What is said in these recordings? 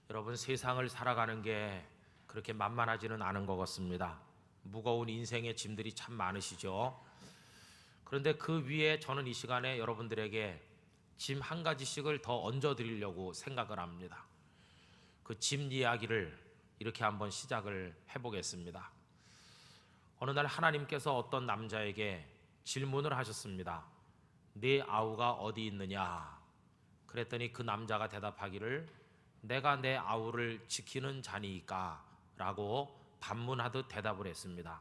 여러분, 세상을 살아가는 게 그렇게 만만하지는 않은 것 같습니다. 무거운 인생의 짐들이 참 많으시죠. 그런데 그 위에 저는 이 시간에 여러분들에게 짐 한 가지씩을 더 얹어 드리려고 생각을 합니다. 그 짐 이야기를 이렇게 한번 시작을 해보겠습니다. 어느 날 하나님께서 어떤 남자에게 질문을 하셨습니다. 네 아우가 어디 있느냐? 그랬더니 그 남자가 대답하기를 내가 내 아우를 지키는 자니까 라고 반문하듯 대답을 했습니다.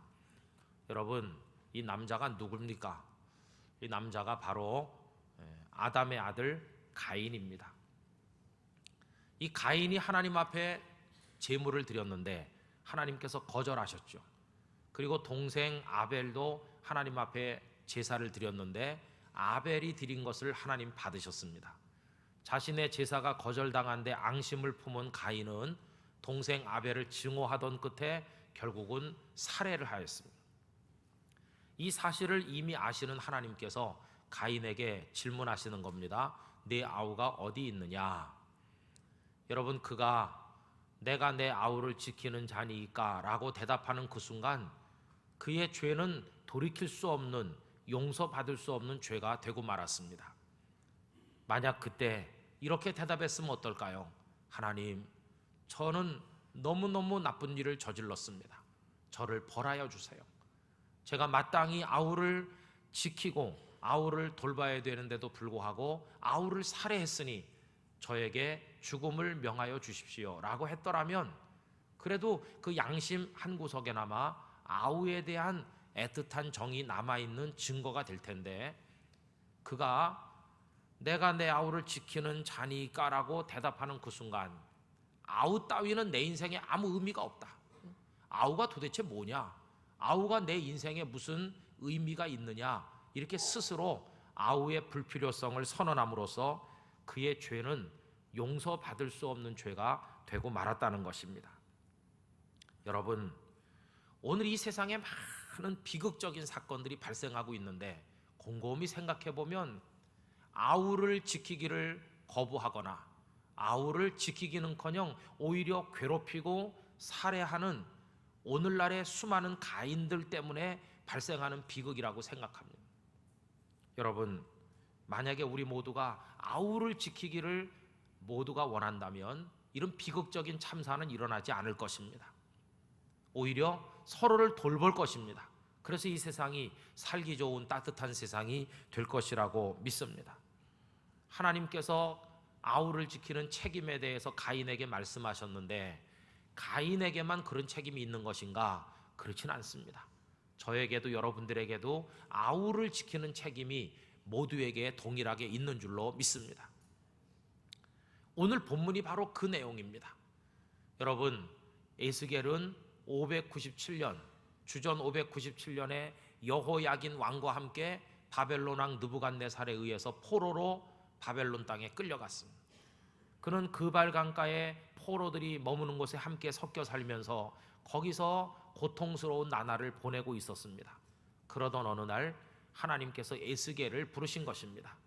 여러분, 이 남자가 누굽니까? 이 남자가 바로 아담의 아들 가인입니다. 이 가인이 하나님 앞에 제물을 드렸는데 하나님께서 거절하셨죠. 그리고 동생 아벨도 하나님 앞에 제사를 드렸는데 아벨이 드린 것을 하나님 받으셨습니다. 자신의 제사가 거절당한 데 앙심을 품은 가인은 동생 아벨을 증오하던 끝에 결국은 살해를 하였습니다. 이 사실을 이미 아시는 하나님께서 가인에게 질문하시는 겁니다. 네 아우가 어디 있느냐? 여러분, 그가 내가 내 아우를 지키는 자니까 라고 대답하는 그 순간 그의 죄는 돌이킬 수 없는, 용서받을 수 없는 죄가 되고 말았습니다. 만약 그때 이렇게 대답했으면 어떨까요? 하나님, 저는 너무너무 나쁜 일을 저질렀습니다. 저를 벌하여 주세요. 제가 마땅히 아우를 지키고 아우를 돌봐야 되는데도 불구하고 아우를 살해했으니 저에게 죽음을 명하여 주십시오 라고 했더라면 그래도 그 양심 한 구석에나마 아우에 대한 애틋한 정이 남아있는 증거가 될 텐데, 그가 내가 내 아우를 지키는 자니까 라고 대답하는 그 순간 아우 따위는 내 인생에 아무 의미가 없다. 아우가 도대체 뭐냐? 아우가 내 인생에 무슨 의미가 있느냐? 이렇게 스스로 아우의 불필요성을 선언함으로써 그의 죄는 용서받을 수 없는 죄가 되고 말았다는 것입니다. 여러분, 오늘 이 세상에 많은 비극적인 사건들이 발생하고 있는데 곰곰이 생각해 보면 아우를 지키기를 거부하거나 아우를 지키기는커녕 오히려 괴롭히고 살해하는 오늘날의 수많은 가인들 때문에 발생하는 비극이라고 생각합니다. 여러분, 만약에 우리 모두가 아우를 지키기를 모두가 원한다면 이런 비극적인 참사는 일어나지 않을 것입니다. 오히려 서로를 돌볼 것입니다. 그래서 이 세상이 살기 좋은 따뜻한 세상이 될 것이라고 믿습니다. 하나님께서 아우를 지키는 책임에 대해서 가인에게 말씀하셨는데 가인에게만 그런 책임이 있는 것인가? 그렇지는 않습니다. 저에게도 여러분들에게도 아우를 지키는 책임이 모두에게 동일하게 있는 줄로 믿습니다. 오늘 본문이 바로 그 내용입니다. 여러분, 에스겔은 597년, 주전 597년에 여호야긴 왕과 함께 바벨론 왕 느부갓네살에 의해서 포로로 바벨론 땅에 끌려갔습니다. 그는 그발 강가에 포로들이 머무는 곳에 함께 섞여 살면서 거기서 고통스러운 나날을 보내고 있었습니다. 그러던 어느 날 하나님께서 에스겔을 부르신 것입니다.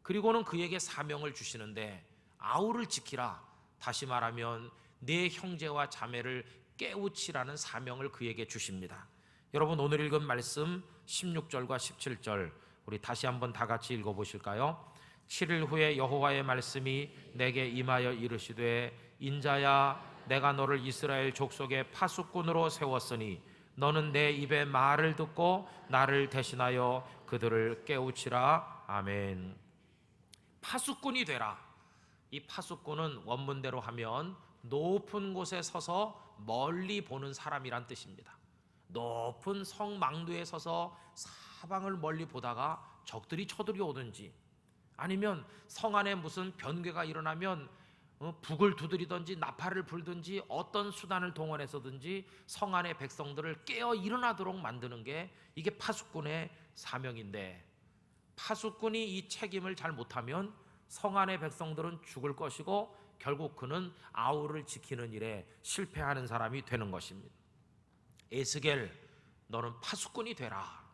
그리고는 그에게 사명을 주시는데 아우를 지키라, 다시 말하면 내 형제와 자매를 깨우치라는 사명을 그에게 주십니다. 여러분, 오늘 읽은 말씀 16절과 17절 우리 다시 한번 다 같이 읽어보실까요? 7일 후에 여호와의 말씀이 내게 임하여 이르시되 인자야, 내가 너를 이스라엘 족속의 파수꾼으로 세웠으니 너는 내 입의 말을 듣고 나를 대신하여 그들을 깨우치라. 아멘. 파수꾼이 되라. 이 파수꾼은 원문대로 하면 높은 곳에 서서 멀리 보는 사람이란 뜻입니다. 높은 성망도에 서서 사방을 멀리 보다가 적들이 쳐들어오든지 아니면 성 안에 무슨 변괴가 일어나면 북을 두드리든지 나팔을 불든지 어떤 수단을 동원해서든지 성 안의 백성들을 깨어 일어나도록 만드는 게 이게 파수꾼의 사명인데, 파수꾼이 이 책임을 잘 못하면 성 안의 백성들은 죽을 것이고 결국 그는 아우를 지키는 일에 실패하는 사람이 되는 것입니다. 에스겔, 너는 파수꾼이 되라.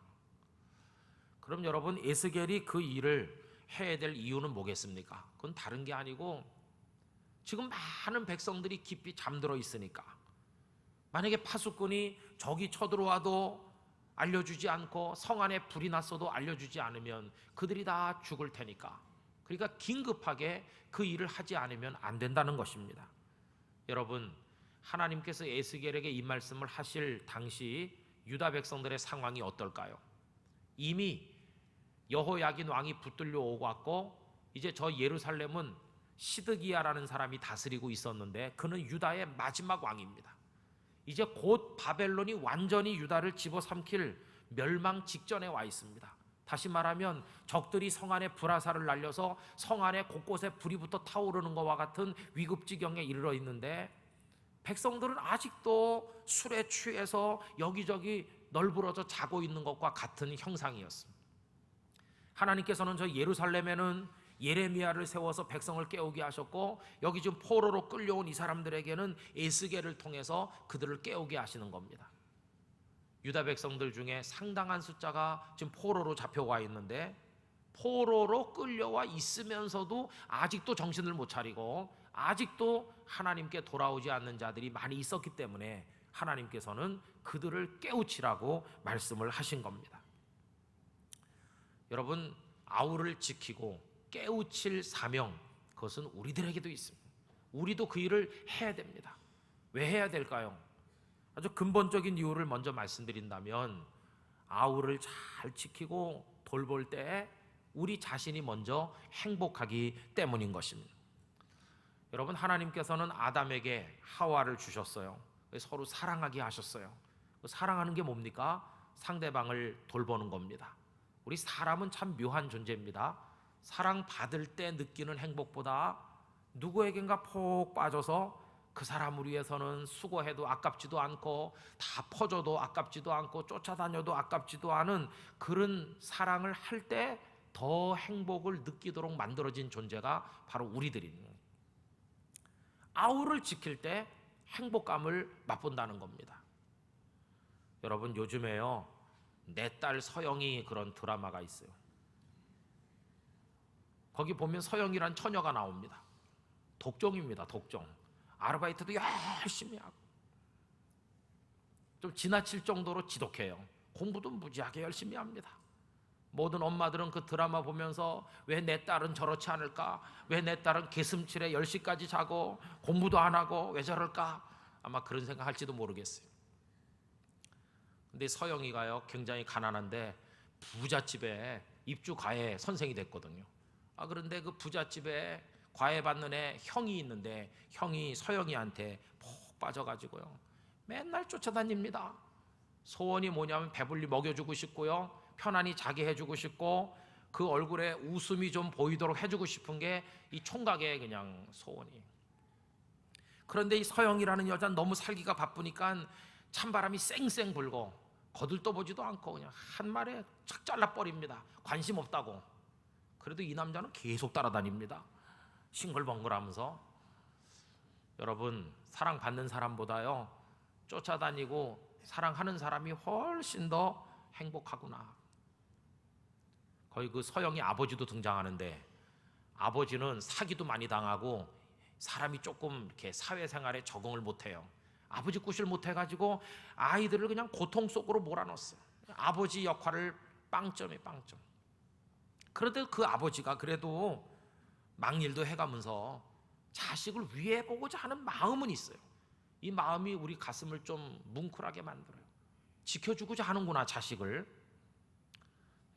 그럼 여러분, 에스겔이 그 일을 해야 될 이유는 뭐겠습니까? 그건 다른 게 아니고 지금 많은 백성들이 깊이 잠들어 있으니까 만약에 파수꾼이 적이 쳐들어와도 알려주지 않고 성 안에 불이 났어도 알려주지 않으면 그들이 다 죽을 테니까, 그러니까 긴급하게 그 일을 하지 않으면 안 된다는 것입니다. 여러분, 하나님께서 에스겔에게 이 말씀을 하실 당시 유다 백성들의 상황이 어떨까요? 이미 여호야긴 왕이 붙들려 오고 왔고 이제 저 예루살렘은 시드기야라는 사람이 다스리고 있었는데 그는 유다의 마지막 왕입니다. 이제 곧 바벨론이 완전히 유다를 집어삼킬 멸망 직전에 와 있습니다. 다시 말하면 적들이 성 안에 불화살을 날려서 성 안에 곳곳에 불이 붙어 타오르는 것과 같은 위급지경에 이르러 있는데 백성들은 아직도 술에 취해서 여기저기 널브러져 자고 있는 것과 같은 형상이었습니다. 하나님께서는 저 예루살렘에는 예레미야를 세워서 백성을 깨우게 하셨고 여기 지금 포로로 끌려온 이 사람들에게는 에스겔을 통해서 그들을 깨우게 하시는 겁니다. 유다 백성들 중에 상당한 숫자가 지금 포로로 잡혀와 있는데 포로로 끌려와 있으면서도 아직도 정신을 못 차리고 아직도 하나님께 돌아오지 않는 자들이 많이 있었기 때문에 하나님께서는 그들을 깨우치라고 말씀을 하신 겁니다. 여러분, 아우를 지키고 깨우칠 사명, 그것은 우리들에게도 있습니다. 우리도 그 일을 해야 됩니다. 왜 해야 될까요? 아주 근본적인 이유를 먼저 말씀드린다면 아우를 잘 지키고 돌볼 때 우리 자신이 먼저 행복하기 때문인 것입니다. 여러분, 하나님께서는 아담에게 하와를 주셨어요. 서로 사랑하게 하셨어요. 사랑하는 게 뭡니까? 상대방을 돌보는 겁니다. 우리 사람은 참 묘한 존재입니다. 사랑받을 때 느끼는 행복보다 누구에겐가 폭 빠져서 그 사람을 위해서는 수고해도 아깝지도 않고 다 퍼줘도 아깝지도 않고 쫓아다녀도 아깝지도 않은 그런 사랑을 할 때 더 행복을 느끼도록 만들어진 존재가 바로 우리들입니다. 아우를 지킬 때 행복감을 맛본다는 겁니다. 여러분, 요즘에요 내 딸 서영이 그런 드라마가 있어요. 거기 보면 서영이란 처녀가 나옵니다. 독종입니다. 독종. 아르바이트도 열심히 하고 좀 지나칠 정도로 지독해요. 공부도 무지하게 열심히 합니다. 모든 엄마들은 그 드라마 보면서 왜 내 딸은 저렇지 않을까? 왜 내 딸은 개슴칠에 10시까지 자고 공부도 안 하고 왜 저럴까? 아마 그런 생각할지도 모르겠어요. 근데 서영이가요 굉장히 가난한데 부잣집에 입주 과외 선생이 됐거든요. 그런데 그 부잣집에 과외 받는 애 형이 있는데 형이 서영이한테 푹 빠져가지고요 맨날 쫓아다닙니다. 소원이 뭐냐면 배불리 먹여주고 싶고요, 편안히 자게 해주고 싶고 그 얼굴에 웃음이 좀 보이도록 해주고 싶은 게 이 총각의 그냥 소원이에요. 그런데 이 서영이라는 여자는 너무 살기가 바쁘니까 찬바람이 쌩쌩 불고 거들떠보지도 않고 그냥 한 말에 착 잘라버립니다. 관심 없다고. 그래도 이 남자는 계속 따라다닙니다. 싱글벙글하면서. 여러분, 사랑받는 사람보다요 쫓아다니고 사랑하는 사람이 훨씬 더 행복하구나. 거의 그 서영이 아버지도 등장하는데 아버지는 사기도 많이 당하고 사람이 조금 이렇게 사회생활에 적응을 못해요. 아버지 굿을 못해가지고 아이들을 그냥 고통 속으로 몰아넣었어요. 아버지 역할을 빵점에 빵점. 그런데 그 아버지가 그래도 막일도 해가면서 자식을 위해 보고자 하는 마음은 있어요. 이 마음이 우리 가슴을 좀 뭉클하게 만들어요. 지켜주고자 하는구나, 자식을.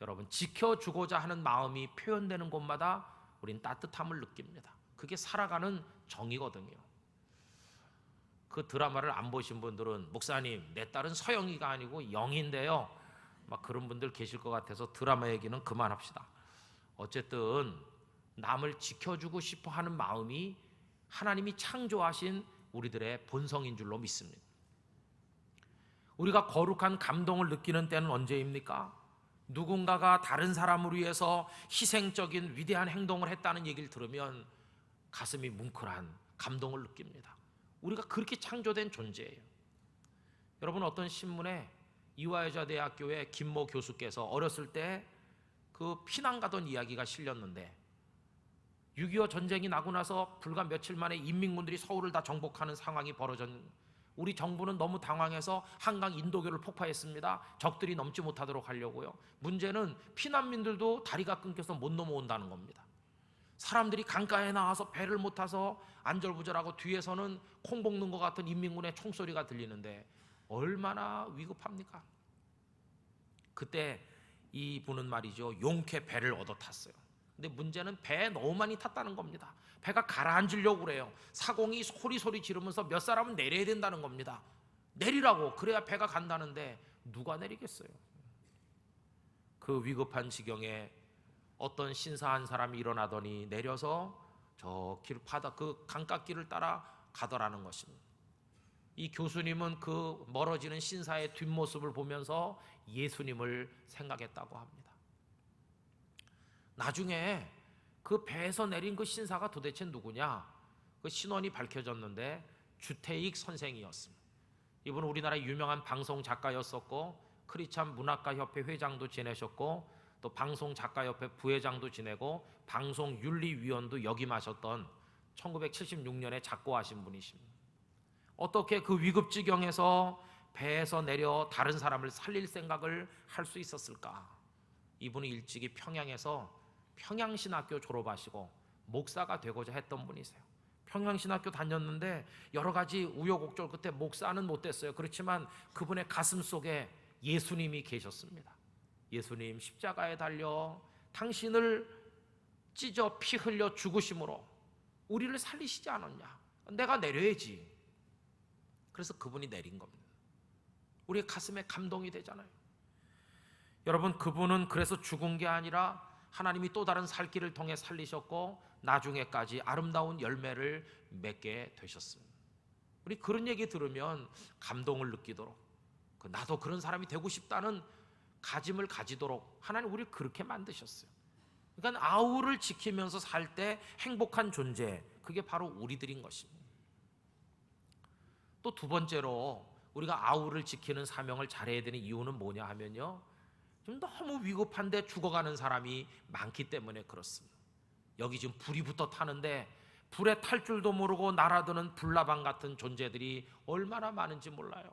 여러분, 지켜주고자 하는 마음이 표현되는 곳마다 우린 따뜻함을 느낍니다. 그게 살아가는 정이거든요. 그 드라마를 안 보신 분들은 목사님, 내 딸은 서영이가 아니고 영인데요, 막 그런 분들 계실 것 같아서 드라마 얘기는 그만합시다. 어쨌든 남을 지켜주고 싶어 하는 마음이 하나님이 창조하신 우리들의 본성인 줄로 믿습니다. 우리가 거룩한 감동을 느끼는 때는 언제입니까? 누군가가 다른 사람을 위해서 희생적인 위대한 행동을 했다는 얘기를 들으면 가슴이 뭉클한 감동을 느낍니다. 우리가 그렇게 창조된 존재예요. 여러분, 어떤 신문에 이화여자대학교의 김모 교수께서 어렸을 때 그 피난 가던 이야기가 실렸는데 6.25 전쟁이 나고 나서 불과 며칠 만에 인민군들이 서울을 다 정복하는 상황이 벌어졌는데 우리 정부는 너무 당황해서 한강 인도교를 폭파했습니다. 적들이 넘지 못하도록 하려고요. 문제는 피난민들도 다리가 끊겨서 못 넘어온다는 겁니다. 사람들이 강가에 나와서 배를 못 타서 안절부절하고 뒤에서는 콩 볶는 것 같은 인민군의 총소리가 들리는데 얼마나 위급합니까? 그때 이분은 말이죠, 용케 배를 얻어 탔어요. 근데 문제는 배에 너무 많이 탔다는 겁니다. 배가 가라앉으려고 그래요. 사공이 소리 지르면서 몇 사람은 내려야 된다는 겁니다. 내리라고, 그래야 배가 간다는데 누가 내리겠어요? 그 위급한 지경에 어떤 신사한 사람이 일어나더니 내려서 저 길바다 그 강가길을 따라 가더라는 것입니다. 이 교수님은 그 멀어지는 신사의 뒷모습을 보면서 예수님을 생각했다고 합니다. 나중에 그 배에서 내린 그 신사가 도대체 누구냐? 그 신원이 밝혀졌는데 주태익 선생이었습니다. 이분은 우리나라의 유명한 방송 작가였었고 크리스찬 문학가 협회 회장도 지내셨고 또 방송 작가협회 부회장도 지내고 방송윤리위원도 역임하셨던 1976년에 작고하신 분이십니다. 어떻게 그 위급지경에서 배에서 내려 다른 사람을 살릴 생각을 할 수 있었을까? 이분은 일찍이 평양에서 평양신학교 졸업하시고 목사가 되고자 했던 분이세요. 평양신학교 다녔는데 여러 가지 우여곡절 끝에 목사는 못 됐어요. 그렇지만 그분의 가슴 속에 예수님이 계셨습니다. 예수님, 십자가에 달려 당신을 찢어 피 흘려 죽으심으로 우리를 살리시지 않았냐? 내가 내려야지. 그래서 그분이 내린 겁니다. 우리의 가슴에 감동이 되잖아요. 여러분, 그분은 그래서 죽은 게 아니라 하나님이 또 다른 살 길을 통해 살리셨고 나중에까지 아름다운 열매를 맺게 되셨습니다. 우리 그런 얘기 들으면 감동을 느끼도록, 나도 그런 사람이 되고 싶다는 가짐을 가지도록 하나님 우리를 그렇게 만드셨어요. 그러니까 아우를 지키면서 살 때 행복한 존재, 그게 바로 우리들인 것입니다. 또 두 번째로 우리가 아우를 지키는 사명을 잘해야 되는 이유는 뭐냐 하면요, 좀 너무 위급한데 죽어가는 사람이 많기 때문에 그렇습니다. 여기 지금 불이 붙어 타는데 불에 탈 줄도 모르고 날아드는 불나방 같은 존재들이 얼마나 많은지 몰라요.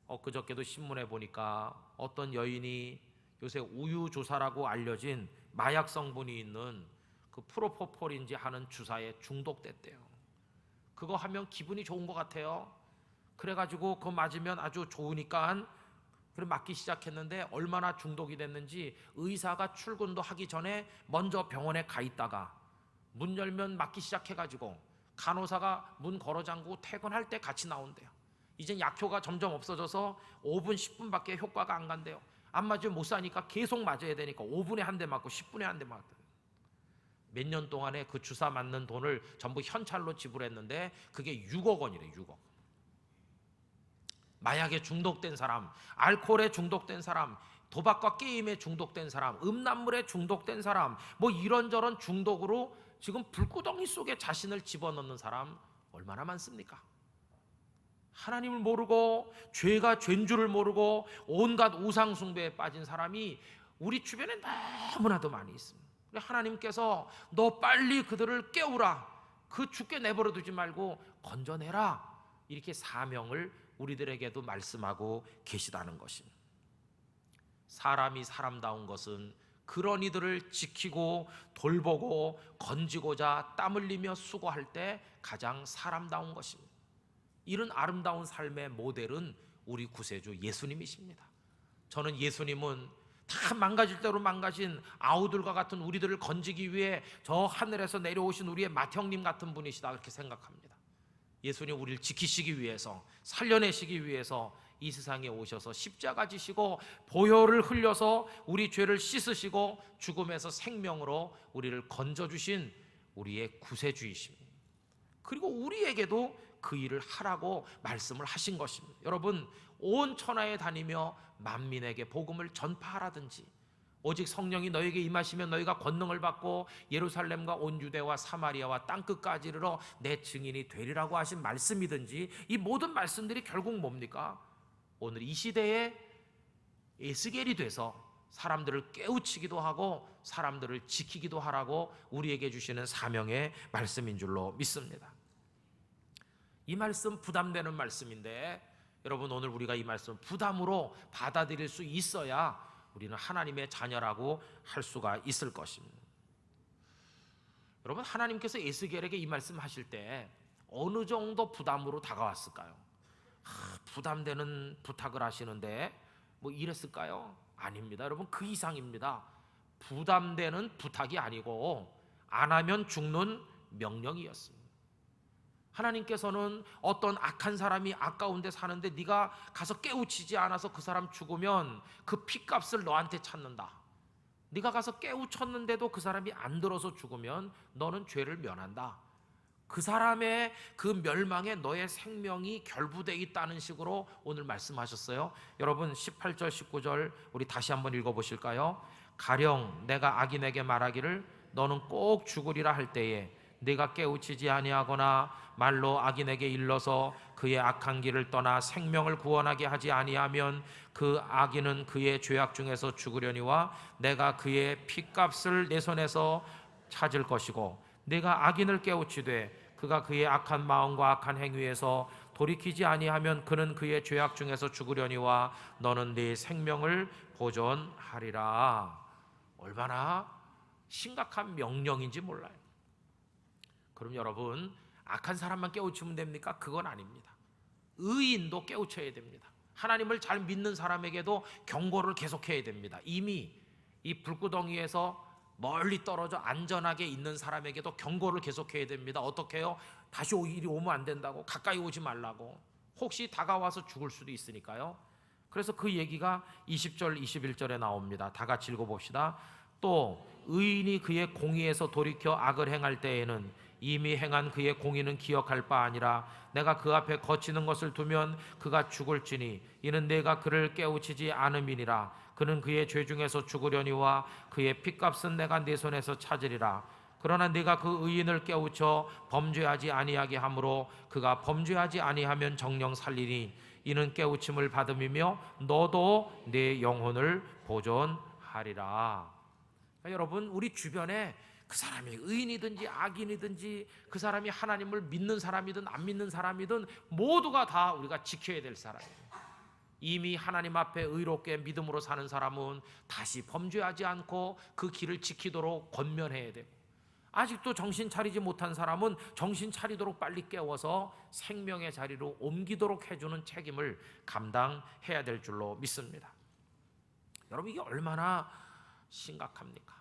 엊그저께도 신문에 보니까 어떤 여인이 요새 우유조사라고 알려진 마약 성분이 있는 그 프로포폴인지 하는 주사에 중독됐대요. 그거 하면 기분이 좋은 것 같아요. 그래가지고 그거 맞으면 아주 좋으니까 그래 맞기 시작했는데 얼마나 중독이 됐는지 의사가 출근도 하기 전에 먼저 병원에 가 있다가 문 열면 맞기 시작해가지고 간호사가 문 걸어 잠그고 퇴근할 때 같이 나온대요. 이젠 약효가 점점 없어져서 5분, 10분밖에 효과가 안 간대요. 안 맞으면 못 사니까 계속 맞아야 되니까 5분에 한 대 맞고 10분에 한 대 맞아요. 몇 년 동안에 그 주사 맞는 돈을 전부 현찰로 지불했는데 그게 6억 원이래. 6억. 마약에 중독된 사람, 알코올에 중독된 사람, 도박과 게임에 중독된 사람, 음란물에 중독된 사람, 뭐 이런저런 중독으로 지금 불구덩이 속에 자신을 집어넣는 사람 얼마나 많습니까? 하나님을 모르고 죄가 죄인 줄을 모르고 온갖 우상 숭배에 빠진 사람이 우리 주변에 너무나도 많이 있습니다. 하나님께서 너 빨리 그들을 깨우라, 그 죽게 내버려 두지 말고 건져내라, 이렇게 사명을 우리들에게도 말씀하고 계시다는 것입니다. 사람이 사람다운 것은 그런 이들을 지키고 돌보고 건지고자 땀 흘리며 수고할 때 가장 사람다운 것입니다. 이런 아름다운 삶의 모델은 우리 구세주 예수님이십니다. 저는 예수님은 다 망가질 대로 망가진 아우들과 같은 우리들을 건지기 위해 저 하늘에서 내려오신 우리의 맏형님 같은 분이시다, 그렇게 생각합니다. 예수님 우리를 지키시기 위해서, 살려내시기 위해서 이 세상에 오셔서 십자가 지시고 보혈을 흘려서 우리 죄를 씻으시고 죽음에서 생명으로 우리를 건져주신 우리의 구세주이십니다. 그리고 우리에게도 그 일을 하라고 말씀을 하신 것입니다. 여러분, 온 천하에 다니며 만민에게 복음을 전파하라든지, 오직 성령이 너에게 임하시면 너희가 권능을 받고 예루살렘과 온 유대와 사마리아와 땅끝까지 이르러 내 증인이 되리라고 하신 말씀이든지, 이 모든 말씀들이 결국 뭡니까? 오늘 이 시대에 에스겔이 돼서 사람들을 깨우치기도 하고 사람들을 지키기도 하라고 우리에게 주시는 사명의 말씀인 줄로 믿습니다. 이 말씀 부담되는 말씀인데 여러분, 오늘 우리가 이 말씀 부담으로 받아들일 수 있어야 우리는 하나님의 자녀라고 할 수가 있을 것입니다. 여러분, 하나님께서 에스겔에게 이 말씀 하실 때 어느 정도 부담으로 다가왔을까요? 부담되는 부탁을 하시는데 뭐 이랬을까요? 아닙니다. 여러분, 그 이상입니다. 부담되는 부탁이 아니고 안 하면 죽는 명령이었습니다. 하나님께서는 어떤 악한 사람이 아까운데 사는데 네가 가서 깨우치지 않아서 그 사람 죽으면 그 핏값을 너한테 찾는다. 네가 가서 깨우쳤는데도 그 사람이 안 들어서 죽으면 너는 죄를 면한다. 그 사람의 그 멸망에 너의 생명이 결부되어 있다는 식으로 오늘 말씀하셨어요. 여러분, 18절 19절 우리 다시 한번 읽어보실까요? 가령 내가 악인에게 말하기를 너는 꼭 죽으리라 할 때에 네가 깨우치지 아니하거나 말로 악인에게 일러서 그의 악한 길을 떠나 생명을 구원하게 하지 아니하면 그 악인은 그의 죄악 중에서 죽으려니와 내가 그의 핏값을 내 손에서 찾을 것이고 네가 악인을 깨우치되 그가 그의 악한 마음과 악한 행위에서 돌이키지 아니하면 그는 그의 죄악 중에서 죽으려니와 너는 네 생명을 보존하리라. 얼마나 심각한 명령인지 몰라요. 그럼 여러분, 악한 사람만 깨우치면 됩니까? 그건 아닙니다. 의인도 깨우쳐야 됩니다. 하나님을 잘 믿는 사람에게도 경고를 계속해야 됩니다. 이미 이 불구덩이에서 멀리 떨어져 안전하게 있는 사람에게도 경고를 계속해야 됩니다. 어떻게 해요? 다시 이리 오면 안 된다고, 가까이 오지 말라고. 혹시 다가와서 죽을 수도 있으니까요. 그래서 그 얘기가 20절 21절에 나옵니다. 다 같이 읽어봅시다. 또 의인이 그의 공의에서 돌이켜 악을 행할 때에는 이미 행한 그의 공의는 기억할 바 아니라 내가 그 앞에 거치는 것을 두면 그가 죽을지니 이는 내가 그를 깨우치지 않음이니라. 그는 그의 죄 중에서 죽으려니와 그의 핏값은 내가 네 손에서 찾으리라. 그러나 네가 그 의인을 깨우쳐 범죄하지 아니하게 함으로 그가 범죄하지 아니하면 정령 살리니 이는 깨우침을 받음이며 너도 네 영혼을 보존하리라. 그러니까 여러분, 우리 주변에 그 사람이 의인이든지 악인이든지 그 사람이 하나님을 믿는 사람이든 안 믿는 사람이든 모두가 다 우리가 지켜야 될 사람이에요. 이미 하나님 앞에 의롭게 믿음으로 사는 사람은 다시 범죄하지 않고 그 길을 지키도록 권면해야 되고, 아직도 정신 차리지 못한 사람은 정신 차리도록 빨리 깨워서 생명의 자리로 옮기도록 해주는 책임을 감당해야 될 줄로 믿습니다. 여러분, 이게 얼마나 심각합니까?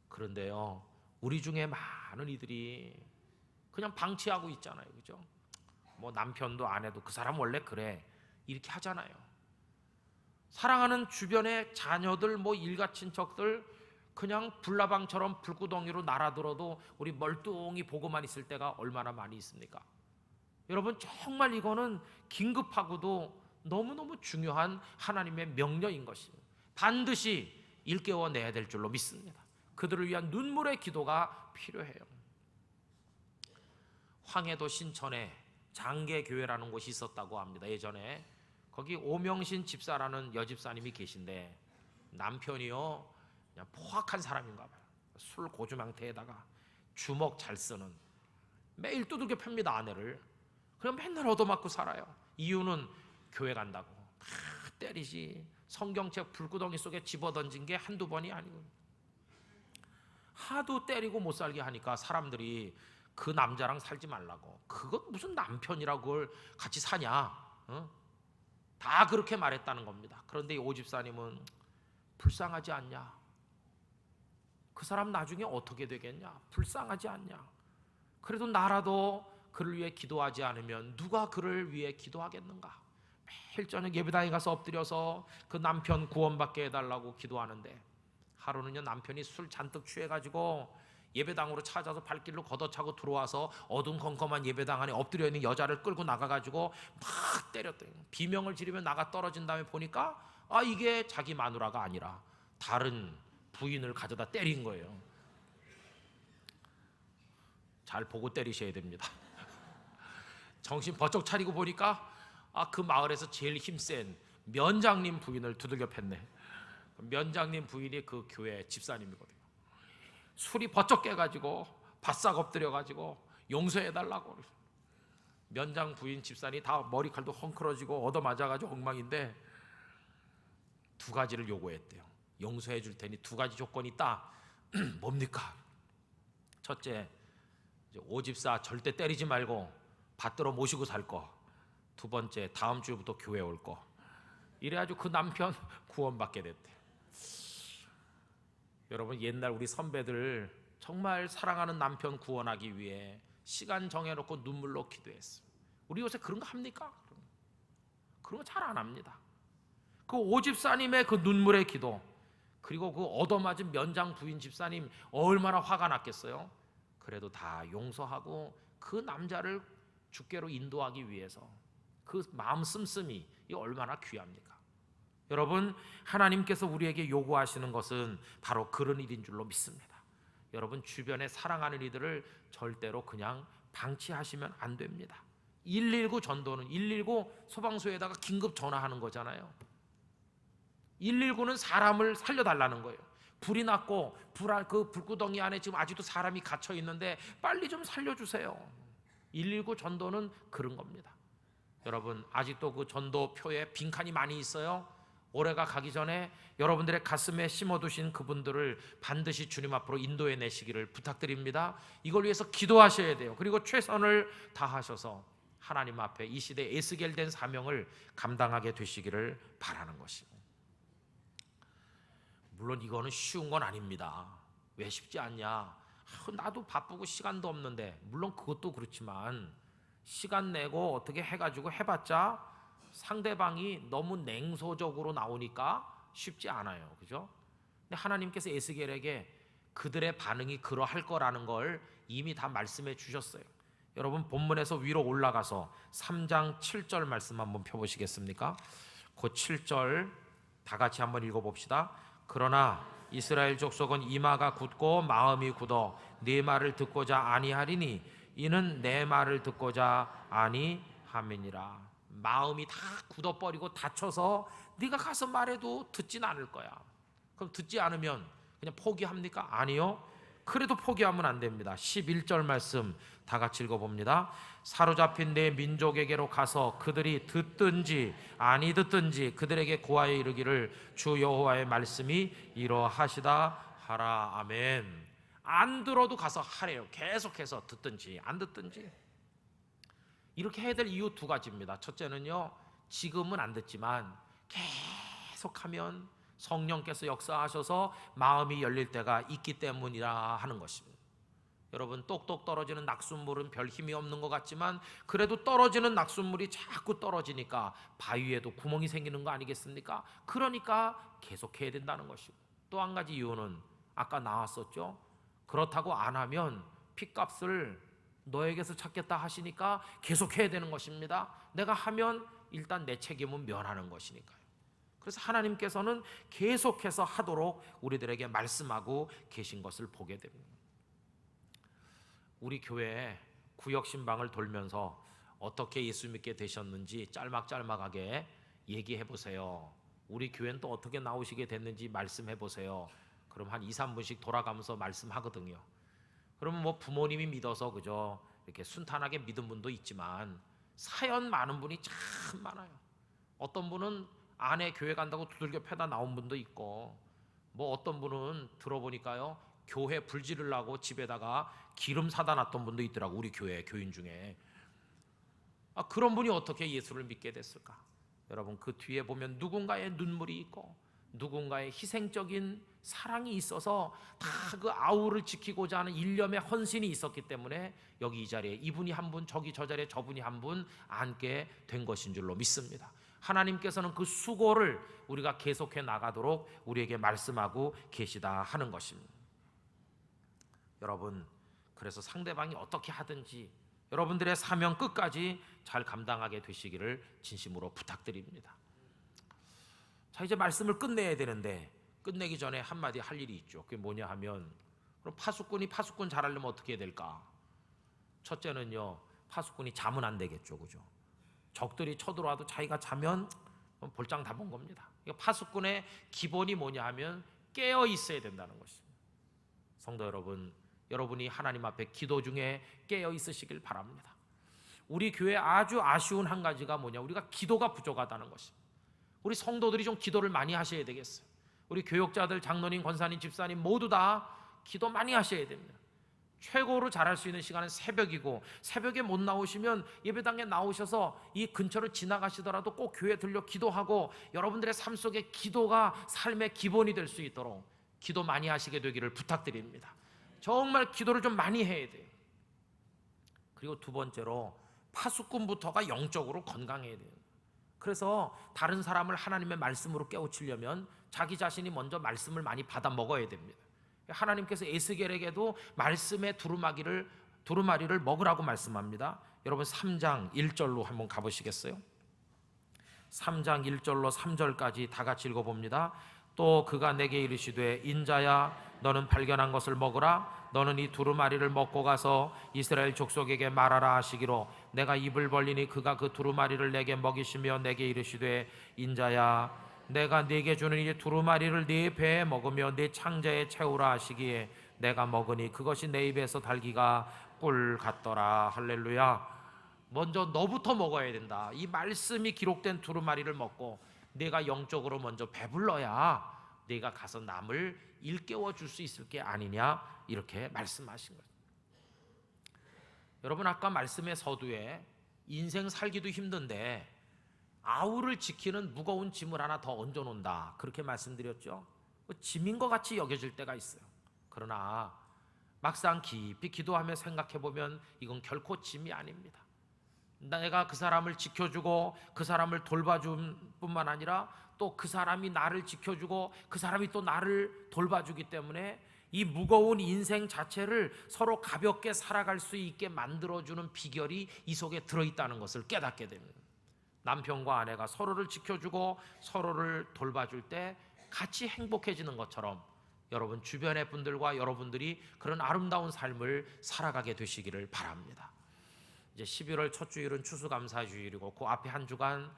그런데요, 우리 중에 많은 이들이 그냥 방치하고 있잖아요. 그죠? 뭐 남편도 아내도 그 사람 원래 그래 이렇게 하잖아요. 사랑하는 주변의 자녀들, 뭐 일가 친척들 그냥 불나방처럼 불구덩이로 날아들어도 우리 멀뚱히 보고만 있을 때가 얼마나 많이 있습니까? 여러분, 정말 이거는 긴급하고도 너무너무 중요한 하나님의 명령인 것입니다. 반드시 일깨워내야 될 줄로 믿습니다. 그들을 위한 눈물의 기도가 필요해요. 황해도 신천에 장계교회라는 곳이 있었다고 합니다. 예전에 거기 오명신 집사라는 여집사님이 계신데 남편이요 그냥 포악한 사람인가 봐요. 술 고주망태에다가 주먹 잘 쓰는, 매일 두들겨 팹니다 아내를. 그냥 맨날 얻어맞고 살아요. 이유는 교회 간다고 다 때리지, 성경책 불구덩이 속에 집어던진 게 한두 번이 아니고 하도 때리고 못 살게 하니까 사람들이 그 남자랑 살지 말라고, 그것 무슨 남편이라고 그걸 같이 사냐, 다 그렇게 말했다는 겁니다. 그런데 이 오집사님은 불쌍하지 않냐, 그 사람 나중에 어떻게 되겠냐, 불쌍하지 않냐, 그래도 나라도 그를 위해 기도하지 않으면 누가 그를 위해 기도하겠는가. 매일 저녁 예배당에 가서 엎드려서 그 남편 구원받게 해달라고 기도하는데 하루는요 남편이 술 잔뜩 취해가지고 예배당으로 찾아서 발길로 걷어차고 들어와서 어둠컴컴한 예배당 안에 엎드려 있는 여자를 끌고 나가가지고 막 때렸대요. 비명을 지르며 나가 떨어진 다음에 보니까 이게 자기 마누라가 아니라 다른 부인을 가져다 때린 거예요. 잘 보고 때리셔야 됩니다. 정신 번쩍 차리고 보니까 그 마을에서 제일 힘센 면장님 부인을 두들겨 팼네. 면장님 부인이 그 교회 집사님이거든요. 술이 버쩍 깨가지고 바싹 엎드려가지고 용서해달라고. 면장 부인 집사님 다 머리칼도 헝클어지고 얻어맞아가지고 엉망인데 두 가지를 요구했대요. 용서해 줄 테니 두 가지 조건이 있다. 뭡니까? 첫째, 오집사 절대 때리지 말고 받들어 모시고 살 거. 두 번째, 다음 주부터 교회 올 거. 이래가지고 그 남편 구원받게 됐대요. 여러분, 옛날 우리 선배들 정말 사랑하는 남편 구원하기 위해 시간 정해놓고 눈물로 기도했어요. 우리 요새 그런 거 합니까? 그런 거 잘 안 합니다. 그 오집사님의 그 눈물의 기도, 그리고 그 얻어맞은 면장 부인 집사님 얼마나 화가 났겠어요. 그래도 다 용서하고 그 남자를 주께로 인도하기 위해서 그 마음 씀씀이 이 얼마나 귀합니까? 여러분, 하나님께서 우리에게 요구하시는 것은 바로 그런 일인 줄로 믿습니다. 여러분, 주변에 사랑하는 이들을 절대로 그냥 방치하시면 안 됩니다. 119 전도는 119 소방서에다가 긴급 전화하는 거잖아요. 119는 사람을 살려달라는 거예요. 불이 났고 그 불구덩이 안에 지금 아직도 사람이 갇혀 있는데 빨리 좀 살려주세요. 119 전도는 그런 겁니다. 여러분, 아직도 그 전도표에 빈칸이 많이 있어요. 올해가 가기 전에 여러분들의 가슴에 심어두신 그분들을 반드시 주님 앞으로 인도해 내시기를 부탁드립니다. 이걸 위해서 기도하셔야 돼요. 그리고 최선을 다하셔서 하나님 앞에 이 시대에 에스겔된 사명을 감당하게 되시기를 바라는 것입니다. 물론 이거는 쉬운 건 아닙니다. 왜 쉽지 않냐? 나도 바쁘고 시간도 없는데, 물론 그것도 그렇지만 시간 내고 어떻게 해가지고 해봤자 상대방이 너무 냉소적으로 나오니까 쉽지 않아요. 그죠? 근데 하나님께서 에스겔에게 그들의 반응이 그러할 거라는 걸 이미 다 말씀해 주셨어요. 여러분, 본문에서 위로 올라가서 3장 7절 말씀 한번 펴보시겠습니까? 그 7절 다 같이 한번 읽어봅시다. 그러나 이스라엘 족속은 이마가 굳고 마음이 굳어 네 말을 듣고자 아니하리니 이는 내 말을 듣고자 아니함이니라. 마음이 다 굳어버리고 다쳐서 네가 가서 말해도 듣진 않을 거야. 그럼 듣지 않으면 그냥 포기합니까? 아니요. 그래도 포기하면 안 됩니다. 11절 말씀 다 같이 읽어봅니다. 사로잡힌 내 민족에게로 가서 그들이 듣든지 아니 듣든지 그들에게 고하여 이르기를 주 여호와의 말씀이 이러하시다 하라. 아멘. 안 들어도 가서 하래요. 계속해서 듣든지 안 듣든지. 이렇게 해야 될 이유 두 가지입니다. 첫째는요, 지금은 안 듣지만 계속하면 성령께서 역사하셔서 마음이 열릴 때가 있기 때문이라 하는 것입니다. 여러분, 똑똑 떨어지는 낙숫물은 별 힘이 없는 것 같지만 그래도 떨어지는 낙숫물이 자꾸 떨어지니까 바위에도 구멍이 생기는 거 아니겠습니까? 그러니까 계속해야 된다는 것이고, 또 한 가지 이유는 아까 나왔었죠. 그렇다고 안 하면 핏값을 너에게서 찾겠다 하시니까 계속해야 되는 것입니다. 내가 하면 일단 내 책임은 면하는 것이니까요. 그래서 하나님께서는 계속해서 하도록 우리들에게 말씀하고 계신 것을 보게 됩니다. 우리 교회 구역신방을 돌면서 어떻게 예수 믿게 되셨는지 짤막짤막하게 얘기해 보세요. 우리 교회는 또 어떻게 나오시게 됐는지 말씀해 보세요. 그럼 한 2, 3분씩 돌아가면서 말씀하거든요. 그러면 뭐 부모님이 믿어서 그죠, 이렇게 순탄하게 믿은 분도 있지만 사연 많은 분이 참 많아요. 어떤 분은 아내 교회 간다고 두들겨 패다 나온 분도 있고, 뭐 어떤 분은 들어보니까요, 교회 불 지르려고 집에다가 기름 사다 놨던 분도 있더라고, 우리 교회 교인 중에. 그런 분이 어떻게 예수를 믿게 됐을까? 여러분, 그 뒤에 보면 누군가의 눈물이 있고 누군가의 희생적인 사랑이 있어서 다 그 아우를 지키고자 하는 일념의 헌신이 있었기 때문에 여기 이 자리에 이분이 한 분, 저기 저 자리에 저분이 한 분 앉게 된 것인 줄로 믿습니다. 하나님께서는 그 수고를 우리가 계속해 나가도록 우리에게 말씀하고 계시다 하는 것입니다. 여러분, 그래서 상대방이 어떻게 하든지 여러분들의 사명 끝까지 잘 감당하게 되시기를 진심으로 부탁드립니다. 자, 이제 말씀을 끝내야 되는데 끝내기 전에 한마디 할 일이 있죠. 그게 뭐냐 하면, 그럼 파수꾼이 파수꾼 잘하려면 어떻게 해야 될까? 첫째는요, 파수꾼이 자면 안 되겠죠. 그죠? 적들이 쳐들어와도 자기가 자면 볼장 다 본 겁니다. 파수꾼의 기본이 뭐냐 하면 깨어 있어야 된다는 것입니다. 성도 여러분, 여러분이 하나님 앞에 기도 중에 깨어 있으시길 바랍니다. 우리 교회 아주 아쉬운 한 가지가 뭐냐, 우리가 기도가 부족하다는 것입니다. 우리 성도들이 좀 기도를 많이 하셔야 되겠어요. 우리 교역자들, 장로님, 권사님, 집사님 모두 다 기도 많이 하셔야 됩니다. 최고로 잘할 수 있는 시간은 새벽이고, 새벽에 못 나오시면 예배당에 나오셔서 이 근처를 지나가시더라도 꼭 교회 들려 기도하고, 여러분들의 삶 속에 기도가 삶의 기본이 될 수 있도록 기도 많이 하시게 되기를 부탁드립니다. 정말 기도를 좀 많이 해야 돼요. 그리고 두 번째로 파수꾼부터가 영적으로 건강해야 돼요. 그래서 다른 사람을 하나님의 말씀으로 깨우치려면 자기 자신이 먼저 말씀을 많이 받아 먹어야 됩니다. 하나님께서 에스겔에게도 말씀의 두루마리를 먹으라고 말씀합니다. 여러분 3장 1절로 한번 가보시겠어요? 3장 1절로 3절까지 다 같이 읽어봅니다. 또 그가 내게 이르시되 인자야 너는 발견한 것을 먹으라. 너는 이 두루마리를 먹고 가서 이스라엘 족속에게 말하라 하시기로 내가 입을 벌리니 그가 그 두루마리를 내게 먹이시며 내게 이르시되 인자야 내가 네게 주는 이 두루마리를 네 배에 먹으며 네 창자에 채우라 하시기에 내가 먹으니 그것이 내 입에서 달기가 꿀 같더라. 할렐루야. 먼저 너부터 먹어야 된다. 이 말씀이 기록된 두루마리를 먹고 내가 영적으로 먼저 배불러야 네가 가서 남을 일깨워 줄 수 있을 게 아니냐, 이렇게 말씀하신 거예요. 여러분, 아까 말씀의 서두에 인생 살기도 힘든데 아우를 지키는 무거운 짐을 하나 더 얹어놓는다, 그렇게 말씀드렸죠. 짐인 것 같이 여겨질 때가 있어요. 그러나 막상 깊이 기도하며 생각해보면 이건 결코 짐이 아닙니다. 내가 그 사람을 지켜주고 그 사람을 돌봐줄 뿐만 아니라 또 그 사람이 나를 지켜주고 그 사람이 또 나를 돌봐주기 때문에 이 무거운 인생 자체를 서로 가볍게 살아갈 수 있게 만들어주는 비결이 이 속에 들어있다는 것을 깨닫게 됩니다. 남편과 아내가 서로를 지켜주고 서로를 돌봐줄 때 같이 행복해지는 것처럼 여러분 주변의 분들과 여러분들이 그런 아름다운 삶을 살아가게 되시기를 바랍니다. 이제 11월 첫 주일은 추수감사주일이고 그 앞에 한 주간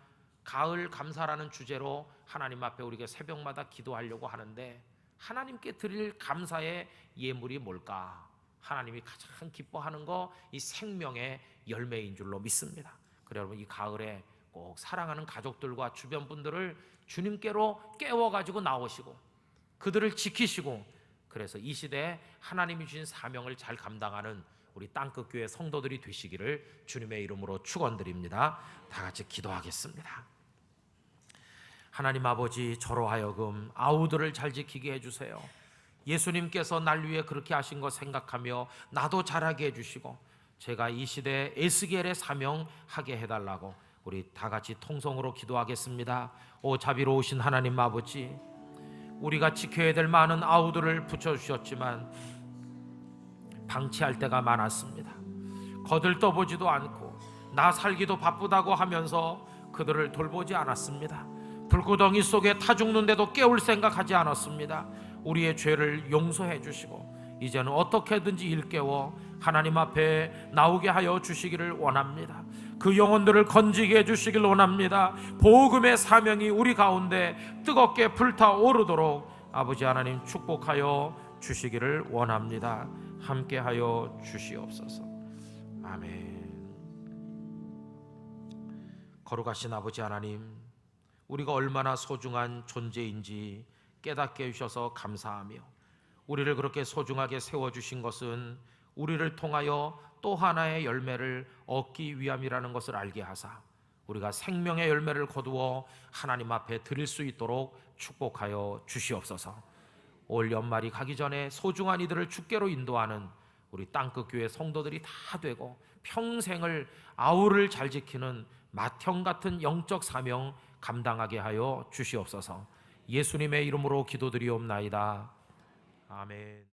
가을 감사라는 주제로 하나님 앞에 우리가 새벽마다 기도하려고 하는데, 하나님께 드릴 감사의 예물이 뭘까? 하나님이 가장 기뻐하는 거 이 생명의 열매인 줄로 믿습니다. 그래 여러분, 이 가을에 꼭 사랑하는 가족들과 주변 분들을 주님께로 깨워가지고 나오시고 그들을 지키시고, 그래서 이 시대에 하나님이 주신 사명을 잘 감당하는 우리 땅끝교회 성도들이 되시기를 주님의 이름으로 축원드립니다. 다 같이 기도하겠습니다. 하나님 아버지, 저로 하여금 아우들을 잘 지키게 해주세요. 예수님께서 날 위해 그렇게 하신 거 생각하며 나도 잘하게 해주시고 제가 이 시대에 에스겔의 사명하게 해달라고 우리 다 같이 통성으로 기도하겠습니다. 오 자비로우신 하나님 아버지, 우리가 지켜야 될 많은 아우들을 붙여주셨지만 방치할 때가 많았습니다. 거들떠보지도 않고 나 살기도 바쁘다고 하면서 그들을 돌보지 않았습니다. 불구덩이 속에 타 죽는데도 깨울 생각하지 않았습니다. 우리의 죄를 용서해 주시고 이제는 어떻게든지 일깨워 하나님 앞에 나오게 하여 주시기를 원합니다. 그 영혼들을 건지게 해주시길 원합니다. 복음의 사명이 우리 가운데 뜨겁게 불타오르도록 아버지 하나님 축복하여 주시기를 원합니다. 함께하여 주시옵소서. 아멘. 거룩하신 아버지 하나님, 우리가 얼마나 소중한 존재인지 깨닫게 해주셔서 감사하며 우리를 그렇게 소중하게 세워주신 것은 우리를 통하여 또 하나의 열매를 얻기 위함이라는 것을 알게 하사 우리가 생명의 열매를 거두어 하나님 앞에 드릴 수 있도록 축복하여 주시옵소서. 올 연말이 가기 전에 소중한 이들을 주께로 인도하는 우리 땅끝교회 성도들이 다 되고 평생을 아우를 잘 지키는 맏형 같은 영적 사명 감당하게 하여 주시옵소서. 예수님의 이름으로 기도드리옵나이다. 아멘.